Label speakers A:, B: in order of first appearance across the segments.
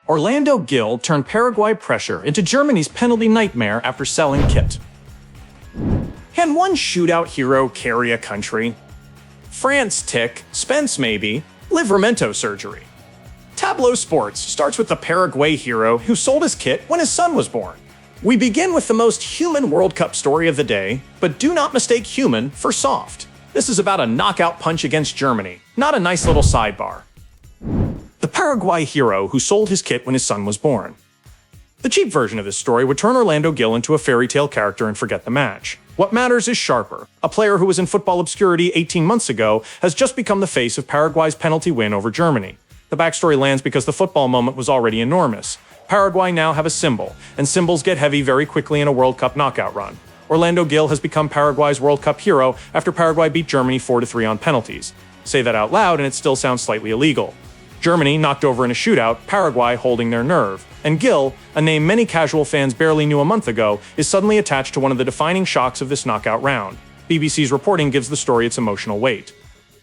A: Orlando Gill turned Paraguay pressure into Germany's penalty nightmare after selling kit. Can one shootout hero carry a country? France tick, Spence maybe, Livramento surgery. Tablo Sports starts with the Paraguay hero who sold his kit when his son was born. We begin with the most human World Cup story of the day, but do not mistake human for soft. This is about a knockout punch against Germany, not a nice little sidebar. The Paraguay hero who sold his kit when his son was born. The cheap version of this story would turn Orlando Gill into a fairy tale character and forget the match. What matters is sharper. A player who was in football obscurity 18 months ago has just become the face of Paraguay's penalty win over Germany. The backstory lands because the football moment was already enormous. Paraguay now have a symbol, and symbols get heavy very quickly in a World Cup knockout run. Orlando Gill has become Paraguay's World Cup hero after Paraguay beat Germany 4-3 on penalties. Say that out loud and it still sounds slightly illegal. Germany knocked over in a shootout, Paraguay holding their nerve. And Gill, a name many casual fans barely knew a month ago, is suddenly attached to one of the defining shocks of this knockout round. BBC's reporting gives the story its emotional weight.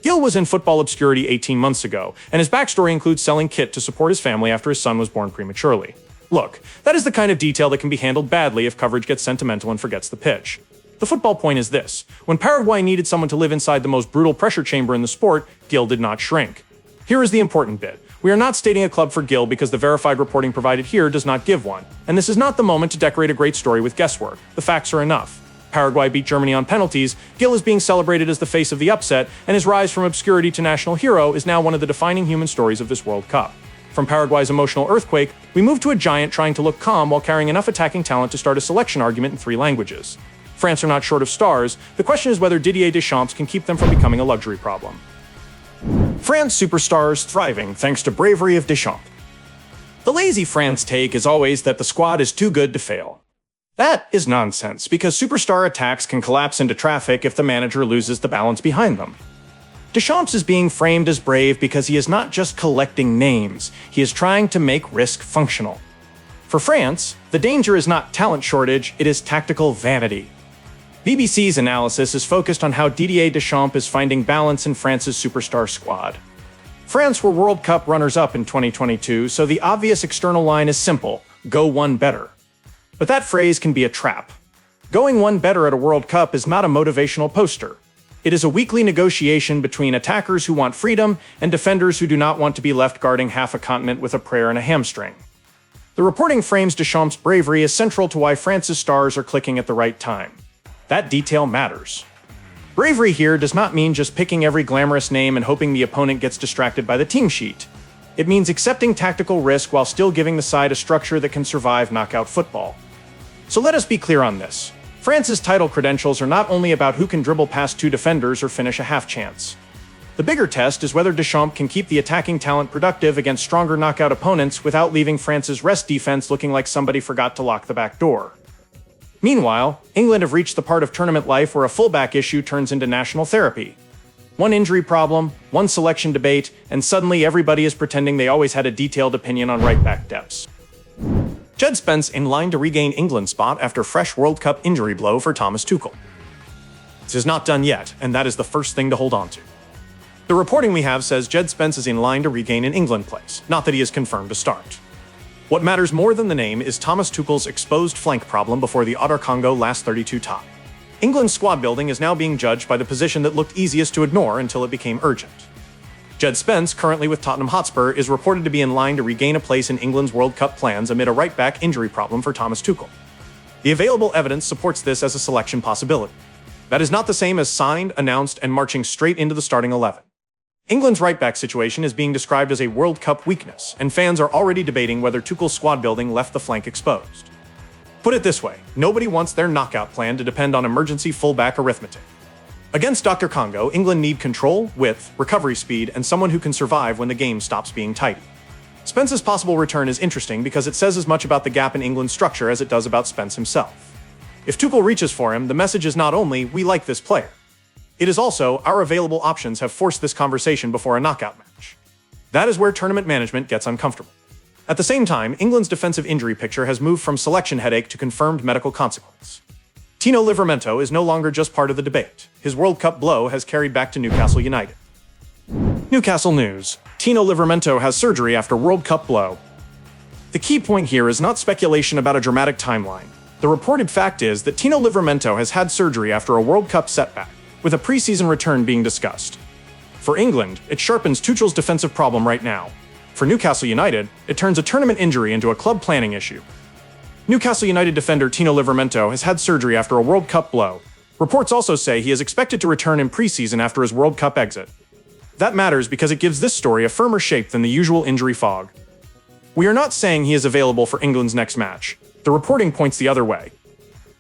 A: Gill was in football obscurity 18 months ago, and his backstory includes selling kit to support his family after his son was born prematurely. Look, that is the kind of detail that can be handled badly if coverage gets sentimental and forgets the pitch. The football point is this: when Paraguay needed someone to live inside the most brutal pressure chamber in the sport, Gill did not shrink. Here is the important bit. We are not stating a club for Gill because the verified reporting provided here does not give one, and this is not the moment to decorate a great story with guesswork. The facts are enough. Paraguay beat Germany on penalties, Gill is being celebrated as the face of the upset, and his rise from obscurity to national hero is now one of the defining human stories of this World Cup. From Paraguay's emotional earthquake, we move to a giant trying to look calm while carrying enough attacking talent to start a selection argument in 3 languages. France are not short of stars. The question is whether Didier Deschamps can keep them from becoming a luxury problem. France superstars thriving thanks to bravery of Deschamps. The lazy France take is always that the squad is too good to fail. That is nonsense, because superstar attacks can collapse into traffic if the manager loses the balance behind them. Deschamps is being framed as brave because he is not just collecting names, he is trying to make risk functional. For France, the danger is not talent shortage, it is tactical vanity. BBC's analysis is focused on how Didier Deschamps is finding balance in France's superstar squad. France were World Cup runners-up in 2022, so the obvious external line is simple: go one better. But that phrase can be a trap. Going one better at a World Cup is not a motivational poster. It is a weekly negotiation between attackers who want freedom and defenders who do not want to be left guarding half a continent with a prayer and a hamstring. The reporting frames Deschamps' bravery as central to why France's stars are clicking at the right time. That detail matters. Bravery here does not mean just picking every glamorous name and hoping the opponent gets distracted by the team sheet. It means accepting tactical risk while still giving the side a structure that can survive knockout football. So let us be clear on this. France's title credentials are not only about who can dribble past 2 defenders or finish a half chance. The bigger test is whether Deschamps can keep the attacking talent productive against stronger knockout opponents without leaving France's rest defense looking like somebody forgot to lock the back door. Meanwhile, England have reached the part of tournament life where a fullback issue turns into national therapy. One injury problem, one selection debate, and suddenly everybody is pretending they always had a detailed opinion on right-back depths. Djed Spence in line to regain England's spot after fresh World Cup injury blow for Thomas Tuchel. This is not done yet, and that is the first thing to hold on to. The reporting we have says Djed Spence is in line to regain an England place, not that he is confirmed to start. What matters more than the name is Thomas Tuchel's exposed flank problem before the Otter Congo last 32 top. England's squad building is now being judged by the position that looked easiest to ignore until it became urgent. Djed Spence, currently with Tottenham Hotspur, is reported to be in line to regain a place in England's World Cup plans amid a right-back injury problem for Thomas Tuchel. The available evidence supports this as a selection possibility. That is not the same as signed, announced, and marching straight into the starting 11. England's right-back situation is being described as a World Cup weakness, and fans are already debating whether Tuchel's squad building left the flank exposed. Put it this way, nobody wants their knockout plan to depend on emergency fullback arithmetic. Against Dr. Congo, England need control, width, recovery speed, and someone who can survive when the game stops being tight. Spence's possible return is interesting because it says as much about the gap in England's structure as it does about Spence himself. If Tuchel reaches for him, the message is not only, we like this player. It is also, our available options have forced this conversation before a knockout match. That is where tournament management gets uncomfortable. At the same time, England's defensive injury picture has moved from selection headache to confirmed medical consequence. Tino Livramento is no longer just part of the debate. His World Cup blow has carried back to Newcastle United. Newcastle news. Tino Livramento has surgery after World Cup blow. The key point here is not speculation about a dramatic timeline. The reported fact is that Tino Livramento has had surgery after a World Cup setback, with a preseason return being discussed. For England, it sharpens Tuchel's defensive problem right now. For Newcastle United, it turns a tournament injury into a club planning issue. Newcastle United defender Tino Livramento has had surgery after a World Cup blow. Reports also say he is expected to return in preseason after his World Cup exit. That matters because it gives this story a firmer shape than the usual injury fog. We are not saying he is available for England's next match. The reporting points the other way.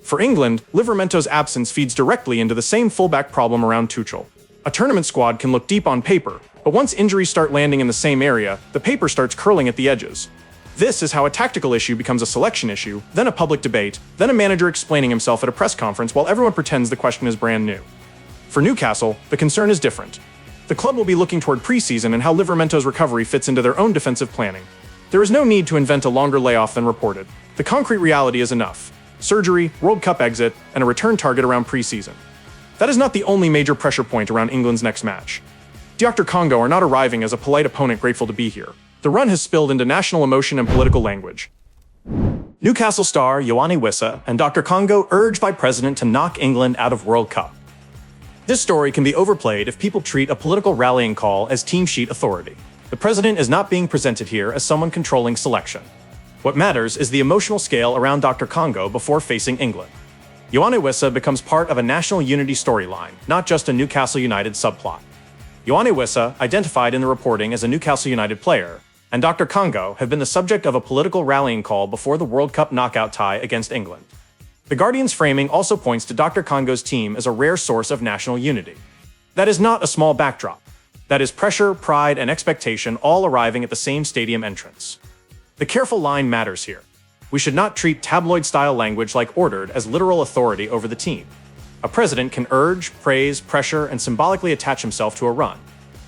A: For England, Livramento's absence feeds directly into the same fullback problem around Tuchel. A tournament squad can look deep on paper, but once injuries start landing in the same area, the paper starts curling at the edges. This is how a tactical issue becomes a selection issue, then a public debate, then a manager explaining himself at a press conference while everyone pretends the question is brand new. For Newcastle, the concern is different. The club will be looking toward preseason and how Livramento's recovery fits into their own defensive planning. There is no need to invent a longer layoff than reported. The concrete reality is enough: surgery, World Cup exit, and a return target around preseason. That is not the only major pressure point around England's next match. Dr. Congo are not arriving as a polite opponent grateful to be here. The run has spilled into national emotion and political language. Newcastle star Yoane Wissa and Dr. Congo urged by president to knock England out of World Cup. This story can be overplayed if people treat a political rallying call as team sheet authority. The president is not being presented here as someone controlling selection. What matters is the emotional scale around Dr. Congo before facing England. Yoane Wissa becomes part of a national unity storyline, not just a Newcastle United subplot. Yoane Wissa, identified in the reporting as a Newcastle United player, and Dr. Congo have been the subject of a political rallying call before the World Cup knockout tie against England. The Guardian's framing also points to Dr. Congo's team as a rare source of national unity. That is not a small backdrop. That is pressure, pride, and expectation all arriving at the same stadium entrance. The careful line matters here. We should not treat tabloid-style language like ordered as literal authority over the team. A president can urge, praise, pressure, and symbolically attach himself to a run.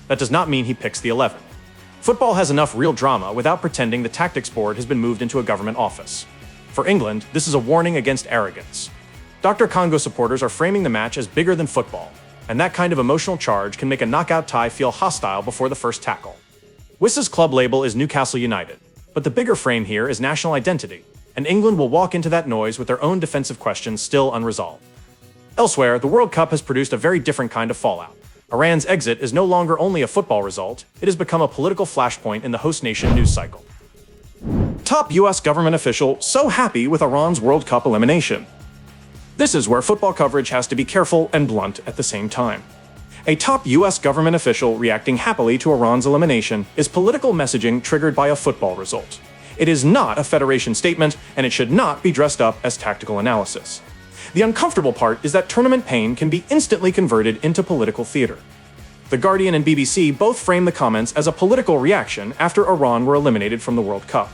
A: That does not mean he picks the 11. Football has enough real drama without pretending the tactics board has been moved into a government office. For England, this is a warning against arrogance. Dr. Congo supporters are framing the match as bigger than football, and that kind of emotional charge can make a knockout tie feel hostile before the first tackle. Wissa's club label is Newcastle United, but the bigger frame here is national identity, and England will walk into that noise with their own defensive questions still unresolved. Elsewhere, the World Cup has produced a very different kind of fallout. Iran's exit is no longer only a football result, it has become a political flashpoint in the host nation news cycle. Top US government official so happy with Iran's World Cup elimination. This is where football coverage has to be careful and blunt at the same time. A top US government official reacting happily to Iran's elimination is political messaging triggered by a football result. It is not a federation statement, and it should not be dressed up as tactical analysis. The uncomfortable part is that tournament pain can be instantly converted into political theater. The Guardian and BBC both frame the comments as a political reaction after Iran were eliminated from the World Cup.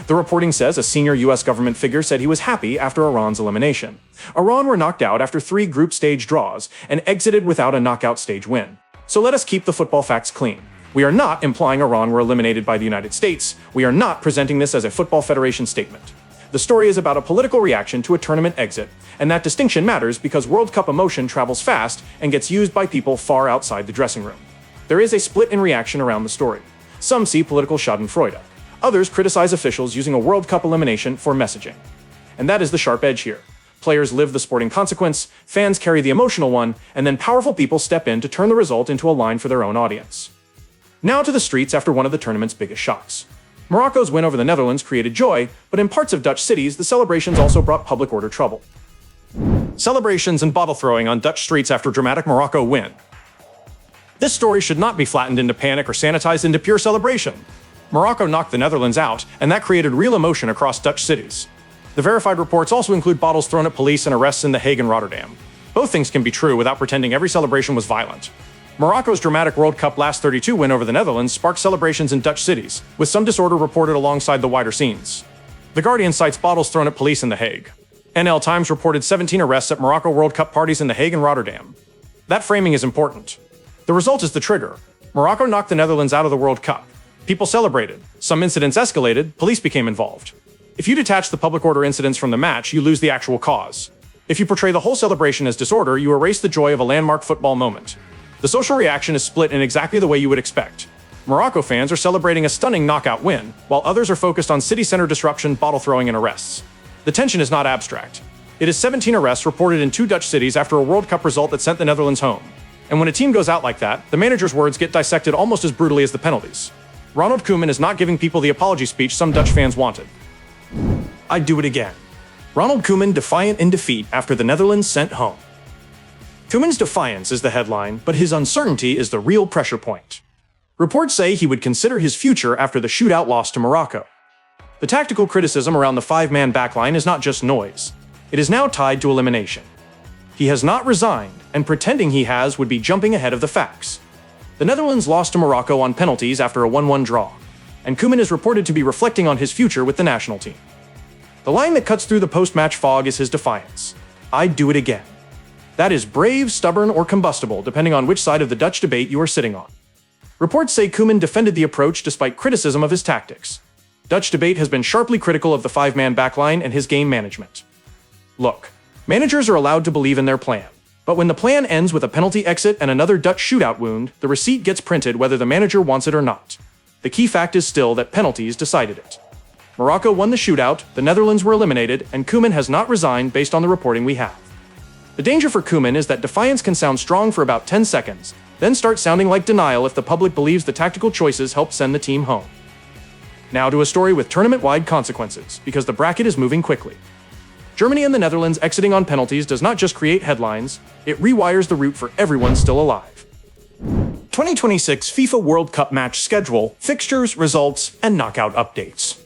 A: The reporting says a senior US government figure said he was happy after Iran's elimination. Iran were knocked out after 3 group stage draws and exited without a knockout stage win. So let us keep the football facts clean. We are not implying Iran were eliminated by the United States. We are not presenting this as a football federation statement. The story is about a political reaction to a tournament exit, and that distinction matters because World Cup emotion travels fast and gets used by people far outside the dressing room. There is a split in reaction around the story. Some see political schadenfreude. Others criticize officials using a World Cup elimination for messaging. And that is the sharp edge here. Players live the sporting consequence, fans carry the emotional one, and then powerful people step in to turn the result into a line for their own audience. Now to the streets after one of the tournament's biggest shocks. Morocco's win over the Netherlands created joy, but in parts of Dutch cities, the celebrations also brought public order trouble. Celebrations and bottle throwing on Dutch streets after dramatic Morocco win. This story should not be flattened into panic or sanitized into pure celebration. Morocco knocked the Netherlands out, and that created real emotion across Dutch cities. The verified reports also include bottles thrown at police and arrests in The Hague and Rotterdam. Both things can be true without pretending every celebration was violent. Morocco's dramatic World Cup last 32 win over the Netherlands sparked celebrations in Dutch cities, with some disorder reported alongside the wider scenes. The Guardian cites bottles thrown at police in The Hague. NL Times reported 17 arrests at Morocco World Cup parties in The Hague and Rotterdam. That framing is important. The result is the trigger. Morocco knocked the Netherlands out of the World Cup. People celebrated. Some incidents escalated, police became involved. If you detach the public order incidents from the match, you lose the actual cause. If you portray the whole celebration as disorder, you erase the joy of a landmark football moment. The social reaction is split in exactly the way you would expect. Morocco fans are celebrating a stunning knockout win, while others are focused on city center disruption, bottle throwing, and arrests. The tension is not abstract. It is 17 arrests reported in 2 Dutch cities after a World Cup result that sent the Netherlands home. And when a team goes out like that, the manager's words get dissected almost as brutally as the penalties. Ronald Koeman is not giving people the apology speech some Dutch fans wanted. I'd do it again. Ronald Koeman defiant in defeat after the Netherlands sent home. Koeman's defiance is the headline, but his uncertainty is the real pressure point. Reports say he would consider his future after the shootout loss to Morocco. The tactical criticism around the 5-man backline is not just noise. It is now tied to elimination. He has not resigned, and pretending he has would be jumping ahead of the facts. The Netherlands lost to Morocco on penalties after a 1-1 draw, and Koeman is reported to be reflecting on his future with the national team. The line that cuts through the post-match fog is his defiance. I'd do it again. That is brave, stubborn, or combustible, depending on which side of the Dutch debate you are sitting on. Reports say Koeman defended the approach despite criticism of his tactics. Dutch debate has been sharply critical of the 5-man backline and his game management. Look, managers are allowed to believe in their plan, but when the plan ends with a penalty exit and another Dutch shootout wound, the receipt gets printed whether the manager wants it or not. The key fact is still that penalties decided it. Morocco won the shootout, the Netherlands were eliminated, and Koeman has not resigned based on the reporting we have. The danger for Koeman is that defiance can sound strong for about 10 seconds, then start sounding like denial if the public believes the tactical choices helped send the team home. Now to a story with tournament-wide consequences, because the bracket is moving quickly. Germany and the Netherlands exiting on penalties does not just create headlines, it rewires the route for everyone still alive. 2026 FIFA World Cup match schedule, fixtures, results, and knockout updates.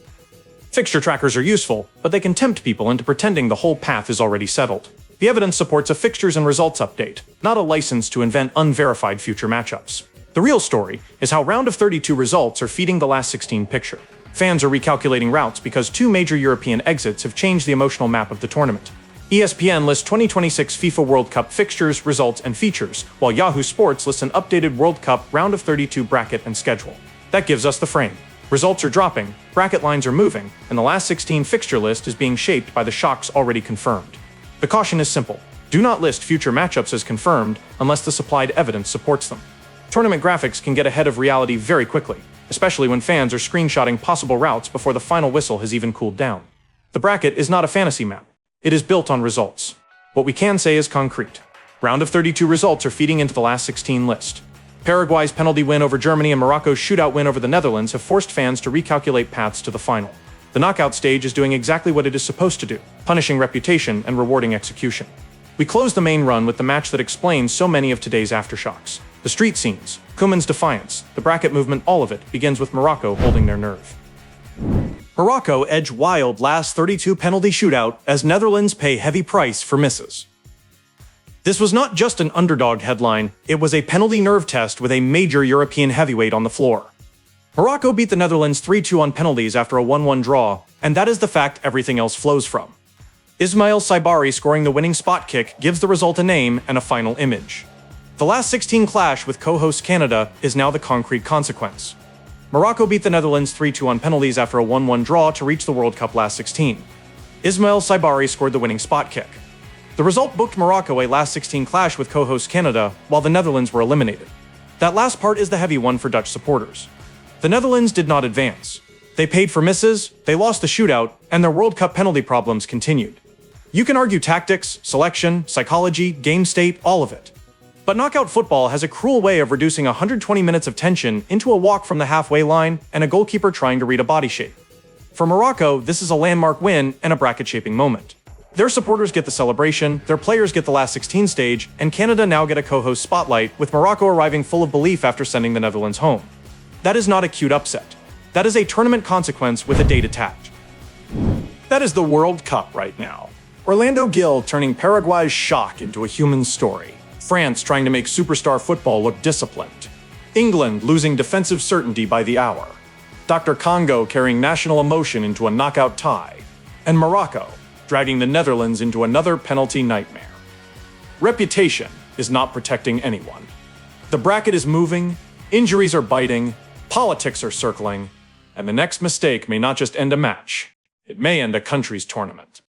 A: Fixture trackers are useful, but they can tempt people into pretending the whole path is already settled. The evidence supports a fixtures and results update, not a license to invent unverified future matchups. The real story is how round of 32 results are feeding the last 16 picture. Fans are recalculating routes because 2 major European exits have changed the emotional map of the tournament. ESPN lists 2026 FIFA World Cup fixtures, results, and features, while Yahoo Sports lists an updated World Cup round of 32 bracket and schedule. That gives us the frame. Results are dropping, bracket lines are moving, and the last 16 fixture list is being shaped by the shocks already confirmed. The caution is simple. Do not list future matchups as confirmed unless the supplied evidence supports them. Tournament graphics can get ahead of reality very quickly, especially when fans are screenshotting possible routes before the final whistle has even cooled down. The bracket is not a fantasy map. It is built on results. What we can say is concrete. Round of 32 results are feeding into the last 16 list. Paraguay's penalty win over Germany and Morocco's shootout win over the Netherlands have forced fans to recalculate paths to the final. The knockout stage is doing exactly what it is supposed to do, punishing reputation and rewarding execution. We close the main run with the match that explains so many of today's aftershocks. The street scenes, Koeman's defiance, the bracket movement, all of it begins with Morocco holding their nerve. Morocco edge wild last 32 penalty shootout as Netherlands pay heavy price for misses. This was not just an underdog headline, it was a penalty nerve test with a major European heavyweight on the floor. Morocco beat the Netherlands 3-2 on penalties after a 1-1 draw, and that is the fact everything else flows from. Ismail Saibari scoring the winning spot kick gives the result a name and a final image. The last 16 clash with co-host Canada is now the concrete consequence. Morocco beat the Netherlands 3-2 on penalties after a 1-1 draw to reach the World Cup last 16. Ismail Saibari scored the winning spot kick. The result booked Morocco a last 16 clash with co-host Canada, while the Netherlands were eliminated. That last part is the heavy one for Dutch supporters. The Netherlands did not advance. They paid for misses, they lost the shootout, and their World Cup penalty problems continued. You can argue tactics, selection, psychology, game state, all of it. But knockout football has a cruel way of reducing 120 minutes of tension into a walk from the halfway line and a goalkeeper trying to read a body shape. For Morocco, this is a landmark win and a bracket-shaping moment. Their supporters get the celebration, their players get the last 16 stage, and Canada now get a co-host spotlight, with Morocco arriving full of belief after sending the Netherlands home. That is not a cute upset. That is a tournament consequence with a date attached. That is the World Cup right now. Orlando Gill turning Paraguay's shock into a human story. France trying to make superstar football look disciplined. England losing defensive certainty by the hour. Dr. Congo carrying national emotion into a knockout tie. And Morocco dragging the Netherlands into another penalty nightmare. Reputation is not protecting anyone. The bracket is moving, injuries are biting, politics are circling, and the next mistake may not just end a match, it may end a country's tournament.